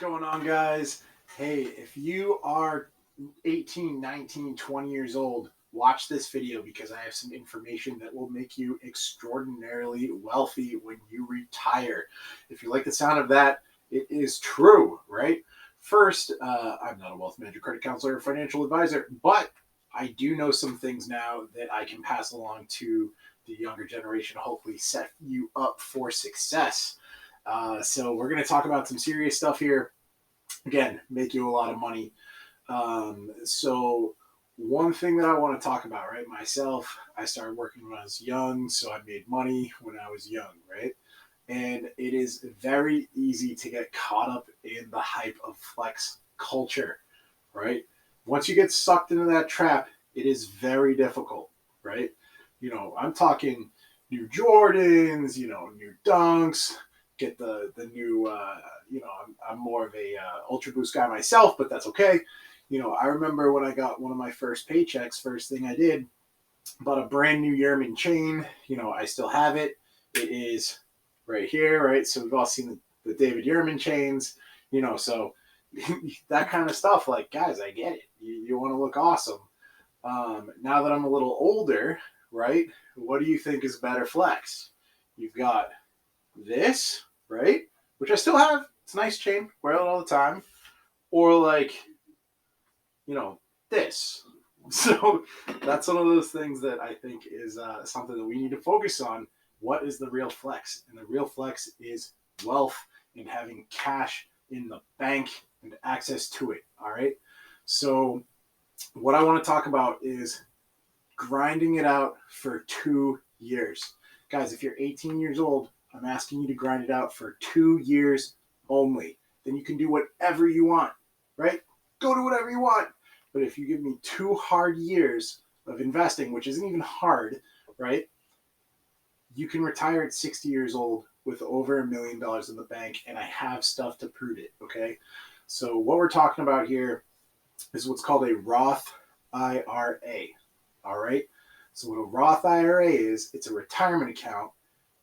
going on, guys? Hey, if you are 18, 19, 20 years old, watch this video because I have some information that will make you extraordinarily wealthy when you retire. If you like the sound of that, it is true, right? First, I'm not a wealth manager, credit counselor, or financial advisor, but I do know some things now that I can pass along to the younger generation, hopefully set you up for success. So we're going to talk about some serious stuff here. Again, make you a lot of money. So one thing that I want to talk about, right? Myself, I started working when I was young, so I made money when I was young, right? And it is very easy to get caught up in the hype of flex culture, right? Once you get sucked into that trap, it is very difficult, right? I'm talking new Jordans, new Dunks, get the new, I'm more of a Ultra Boost guy myself, but that's okay. I remember when I got one of my first paychecks, first thing I did, bought a brand new Yearman chain. I still have it. It is right here, right? So we've all seen the David Yearman chains, so that kind of stuff. Like, guys, I get it. You want to look awesome. Now that I'm a little older, right? What do you think is better flex? You've got this, right? Which I still have. It's a nice chain. Wear it all the time. Or like, this. So that's one of those things that I think is something that we need to focus on. What is the real flex? And the real flex is wealth and having cash in the bank and access to it. All right. So what I want to talk about is grinding it out for 2 years. Guys, if you're 18 years old, I'm asking you to grind it out for 2 years only. Then you can do whatever you want, right? Go do whatever you want. But if you give me 2 hard years of investing, which isn't even hard, right? You can retire at 60 years old with over $1 million in the bank, and I have stuff to prove it, okay? So what we're talking about here is what's called a Roth IRA, all right? So what a Roth IRA is, it's a retirement account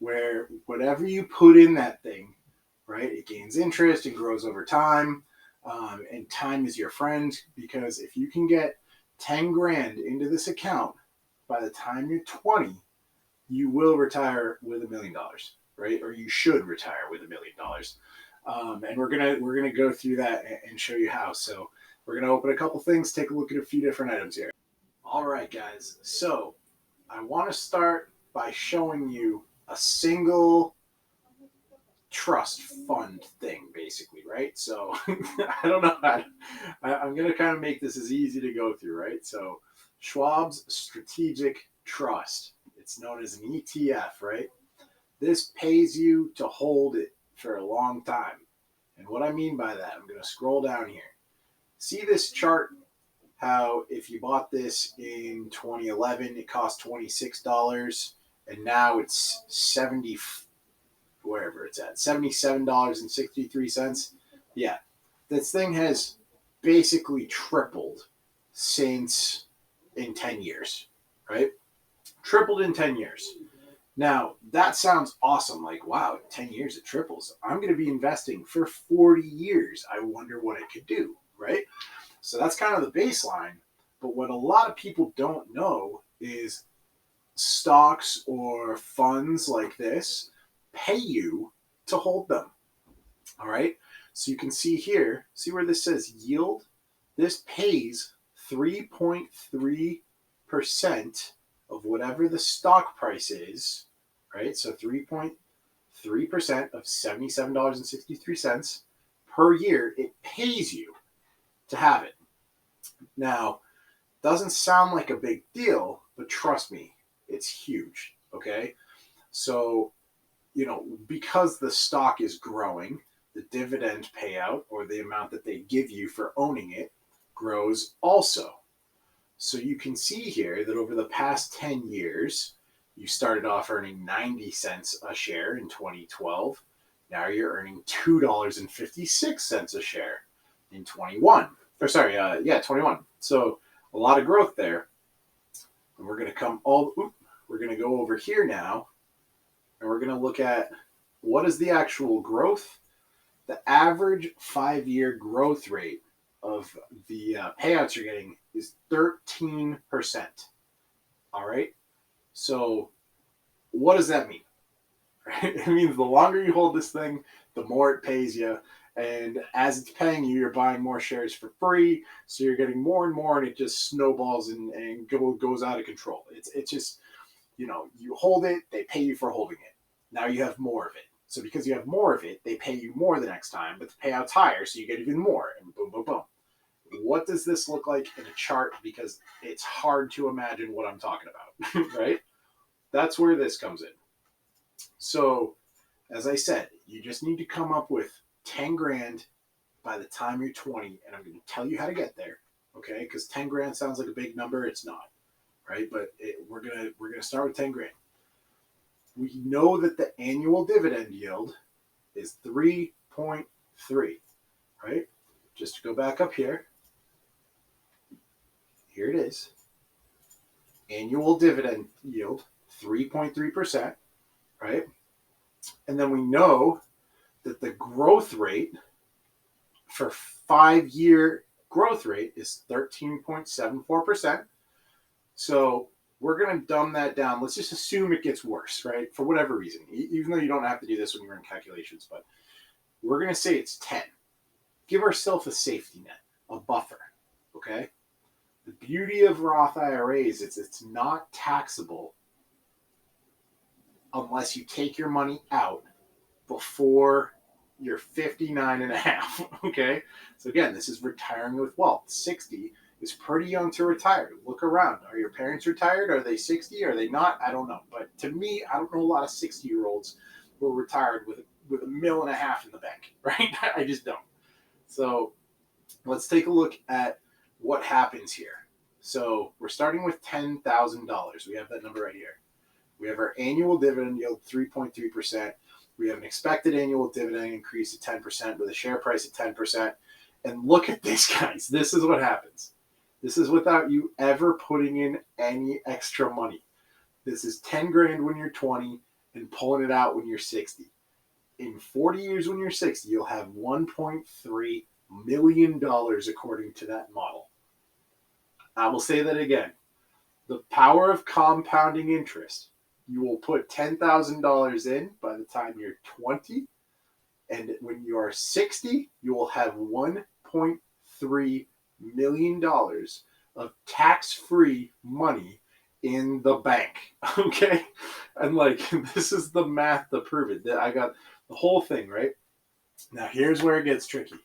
where whatever you put in that thing, right, it gains interest, it grows over time, and time is your friend, because if you can get 10 grand into this account, by the time you're 20, you will retire with $1 million, right? Or you should retire with $1 million. And we're gonna go through that and show you how. So we're gonna open a couple things, take a look at a few different items here. All right, guys. So I want to start by showing you a single trust fund thing, basically, right? So I don't know I'm going to kind of make this as easy to go through, right? So Schwab's Strategic Trust, it's known as an ETF, right? This pays you to hold it for a long time. And what I mean by that, I'm going to scroll down here. See this chart? How if you bought this in 2011, it cost $26, and now it's wherever it's at, $77.63. Yeah, this thing has basically tripled since in 10 years, right? Tripled in 10 years. Now, that sounds awesome. Like, wow, 10 years it triples. I'm going to be investing for 40 years. I wonder what it could do, right? So that's kind of the baseline. But what a lot of people don't know is stocks or funds like this pay you to hold them. All right. So you can see here, see where this says yield? This pays 3.3% of whatever the stock price is, right? So 3.3% of $77.63 per year, it pays you to have it. Now, doesn't sound like a big deal, but trust me, it's huge, okay? So, because the stock is growing, the dividend payout, or the amount that they give you for owning it, grows also. So you can see here that over the past 10 years, you started off earning 90 cents a share in 2012. Now you're earning $2.56 a share in 21. 21. So a lot of growth there. And we're going to we're going to go over here now, and we're going to look at what is the actual growth The average 5-year growth rate of the payouts you're getting is 13%. All right. So what does that mean? It means the longer you hold this thing, the more it pays you. And as it's paying you, you're buying more shares for free. So you're getting more and more, and it just snowballs and goes out of control. It's just, you hold it, they pay you for holding it. Now you have more of it. So because you have more of it, they pay you more the next time, but the payout's higher, so you get even more, and boom, boom, boom. What does this look like in a chart? Because it's hard to imagine what I'm talking about, right? That's where this comes in. So, as I said, you just need to come up with 10 grand by the time you're 20, and I'm going to tell you how to get there, okay? Because 10 grand sounds like a big number. It's not, right? But we're gonna start with 10 grand. We know that the annual dividend yield is 3.3, right? Just to go back up here. Here it is. Annual dividend yield, 3.3%, right? And then we know that the growth rate for 5-year growth rate is 13.74%. So we're going to dumb that down. Let's just assume it gets worse, right? For whatever reason, even though you don't have to do this when you're in calculations, but we're going to say it's 10. Give ourselves a safety net, a buffer, okay? The beauty of Roth IRAs is it's not taxable unless you take your money out before you're 59 and a half, okay? So again, this is retiring with wealth. 60 is pretty young to retire. Look around. Are your parents retired? Are they 60? Are they not? I don't know. But to me, I don't know a lot of 60-year-olds who are retired with $1.5 million in the bank, right? I just don't. So let's take a look at what happens here. So we're starting with $10,000. We have that number right here. We have our annual dividend yield, 3.3%. We have an expected annual dividend increase of 10% with a share price of 10%. And look at this, guys. This is what happens. This is without you ever putting in any extra money. This is 10 grand when you're 20 and pulling it out when you're 60. In 40 years when you're 60, you'll have $1.3 million according to that model. I will say that again. The power of compounding interest. You will put $10,000 in by the time you're 20. And when you are 60, you will have $1.3 million of tax-free money in the bank. Okay? And this is the math to prove it. I got the whole thing, right? Now, here's where it gets tricky.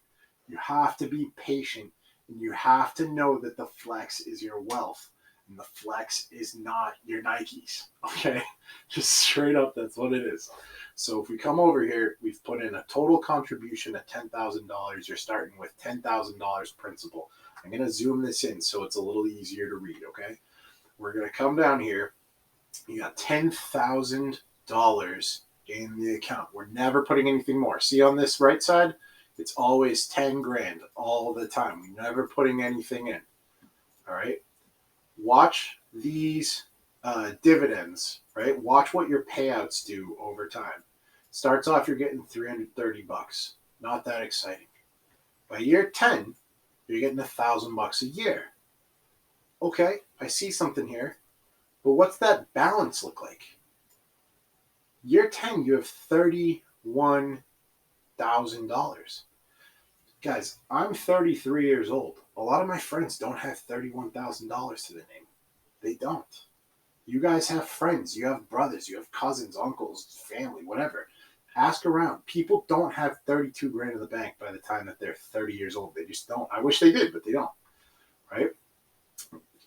You have to be patient, and you have to know that the flex is your wealth. And the flex is not your Nikes, okay? Just straight up, that's what it is. So if we come over here, we've put in a total contribution of $10,000. You're starting with $10,000 principal. I'm going to zoom this in so it's a little easier to read, okay? We're going to come down here. You got $10,000 in the account. We're never putting anything more. See on this right side? It's always 10 grand all the time. We're never putting anything in, all right? Watch these dividends, right? Watch what your payouts do over time. Starts off, you're getting $330. Not that exciting. By year 10, you're getting $1,000 a year. Okay, I see something here. But what's that balance look like? Year 10, you have $31,000. Guys, I'm 33 years old. A lot of my friends don't have $31,000 to their name. They don't. You guys have friends. You have brothers. You have cousins, uncles, family, whatever. Ask around. People don't have 32 grand in the bank by the time that they're 30 years old. They just don't. I wish they did, but they don't. Right?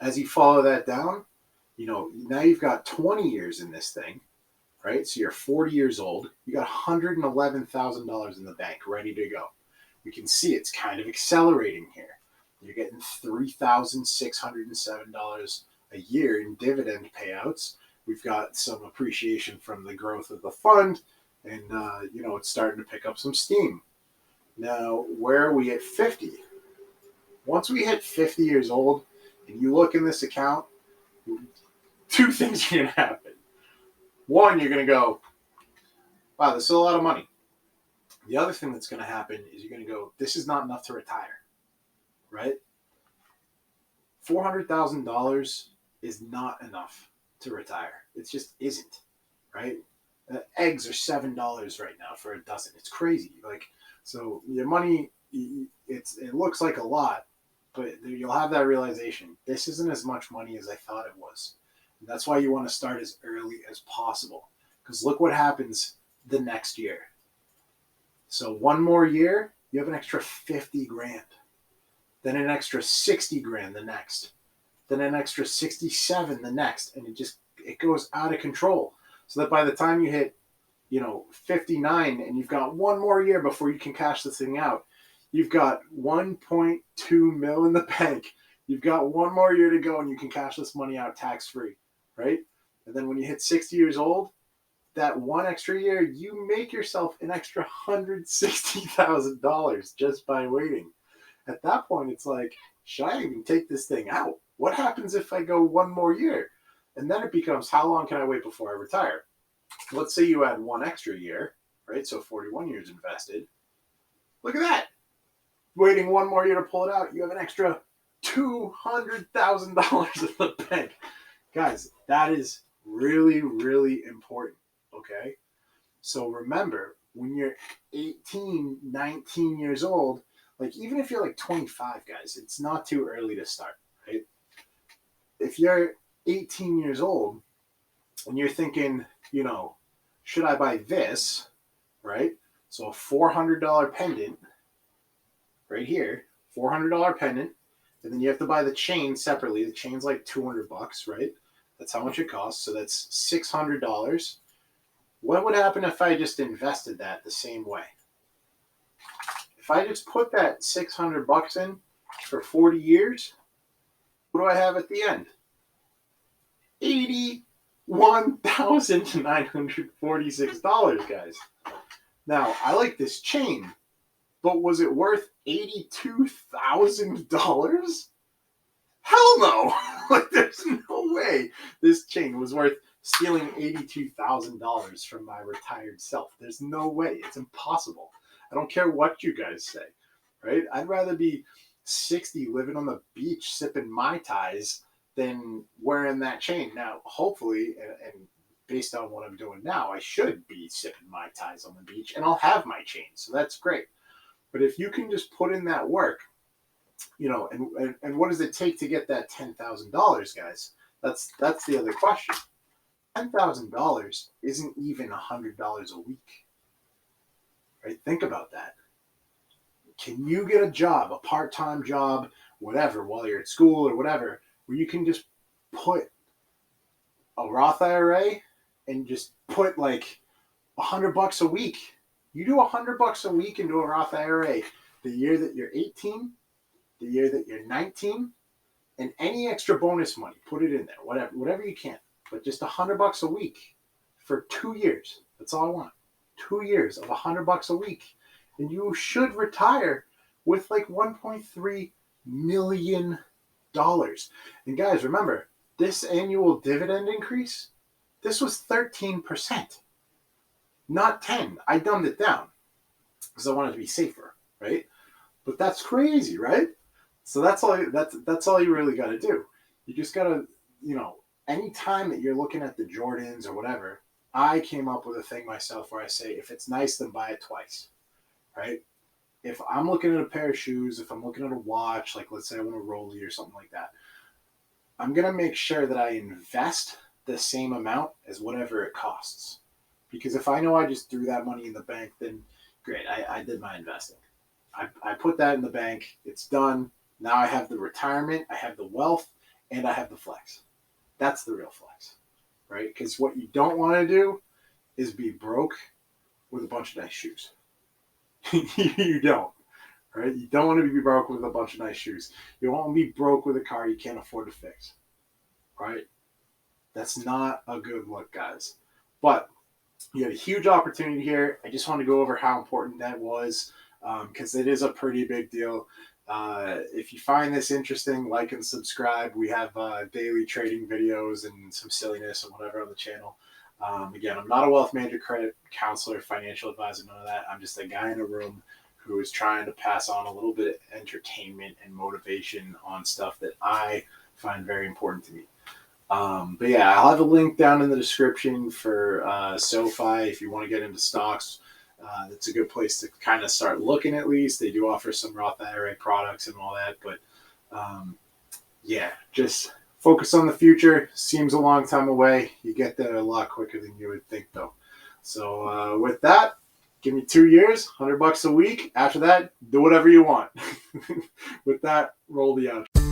As you follow that down, now you've got 20 years in this thing. Right? So you're 40 years old. You got $111,000 in the bank ready to go. We can see it's kind of accelerating here. You're getting $3,607 a year in dividend payouts. We've got some appreciation from the growth of the fund, and it's starting to pick up some steam. Now, where are we at 50? Once we hit 50 years old, and you look in this account, two things are going to happen. One, you're going to go, wow, this is a lot of money. The other thing that's going to happen is you're going to go, this is not enough to retire, right? $400,000 is not enough to retire. It just isn't, right? Eggs are $7 right now for a dozen. It's crazy. Like, so your money, it looks like a lot, but you'll have that realization. This isn't as much money as I thought it was. And that's why you want to start as early as possible. Because look what happens the next year. So one more year, you have an extra 50 grand. Then an extra 60 grand the next. Then an extra 67 the next. And it goes out of control. So that by the time you hit, 59 and you've got one more year before you can cash this thing out, you've got 1.2 mil in the bank. You've got one more year to go and you can cash this money out tax-free, right? And then when you hit 60 years old, that one extra year, you make yourself an extra $160,000 just by waiting. At that point, it's like, should I even take this thing out? What happens if I go one more year? And then it becomes, how long can I wait before I retire? Let's say you add one extra year, right? So 41 years invested. Look at that. Waiting one more year to pull it out, you have an extra $200,000 in the bank. Guys, that is really, really important, okay? So remember, when you're 18, 19 years old, like even if you're like 25, guys, it's not too early to start, right? If you're 18 years old and you're thinking, should I buy this, right? So a $400 pendant right here, $400 pendant, and then you have to buy the chain separately. The chain's like $200, right? That's how much it costs. So that's $600. What would happen if I just invested that the same way? If I just put that $600 in for 40 years, what do I have at the end? $81,946, guys. Now, I like this chain, but was it worth $82,000? Hell no! Like, there's no way this chain was worth stealing $82,000 from my retired self. There's no way. It's impossible. I don't care what you guys say, right? I'd rather be 60 living on the beach sipping Mai Tais than wearing that chain. Now, hopefully, and based on what I'm doing now, I should be sipping Mai Tais on the beach, and I'll have my chain, so that's great. But if you can just put in that work, and what does it take to get that $10,000, guys? That's the other question. $10,000 isn't even $100 a week, right? Think about that. Can you get a job, a part-time job, whatever, while you're at school or whatever, where you can just put a Roth IRA and just put like $100 a week? You do $100 a week into a Roth IRA the year that you're 18, the year that you're 19, and any extra bonus money, put it in there, whatever you can. But just $100 a week for 2 years. That's all I want. 2 years of $100 a week. And you should retire with like $1.3 million. And guys, remember, this annual dividend increase, this was 13%, not 10. I dumbed it down because I wanted to be safer, right? But that's crazy, right? So that's all you really got to do. You just got to, any time that you're looking at the Jordans or whatever, I came up with a thing myself where I say, if it's nice, then buy it twice, right? If I'm looking at a pair of shoes, if I'm looking at a watch, like let's say I want a Rollie or something like that, I'm going to make sure that I invest the same amount as whatever it costs. Because if I know I just threw that money in the bank, then great, I did my investing. I put that in the bank, it's done. Now I have the retirement, I have the wealth, and I have the flex. That's the real flex, right? Because what you don't want to do is be broke with a bunch of nice shoes. You don't, right? You don't want to be broke with a bunch of nice shoes. You don't want to be broke with a car you can't afford to fix, right? That's not a good look, guys. But you had a huge opportunity here. I just want to go over how important that was because it is a pretty big deal. If you find this interesting, like and subscribe. We have daily trading videos and some silliness and whatever on the channel. Again, I'm not a wealth manager, credit counselor, financial advisor, none of that. I'm just a guy in a room who is trying to pass on a little bit of entertainment and motivation on stuff that I find very important to me. But yeah, I'll have a link down in the description for Sofi if you want to get into stocks. That's a good place to kind of start looking at least. They do offer some Roth IRA products and all that, but yeah, just focus on the future. Seems a long time away. You get there a lot quicker than you would think, though. So with that, give me 2 years, $100 a week. After that, do whatever you want. With that, roll the outro.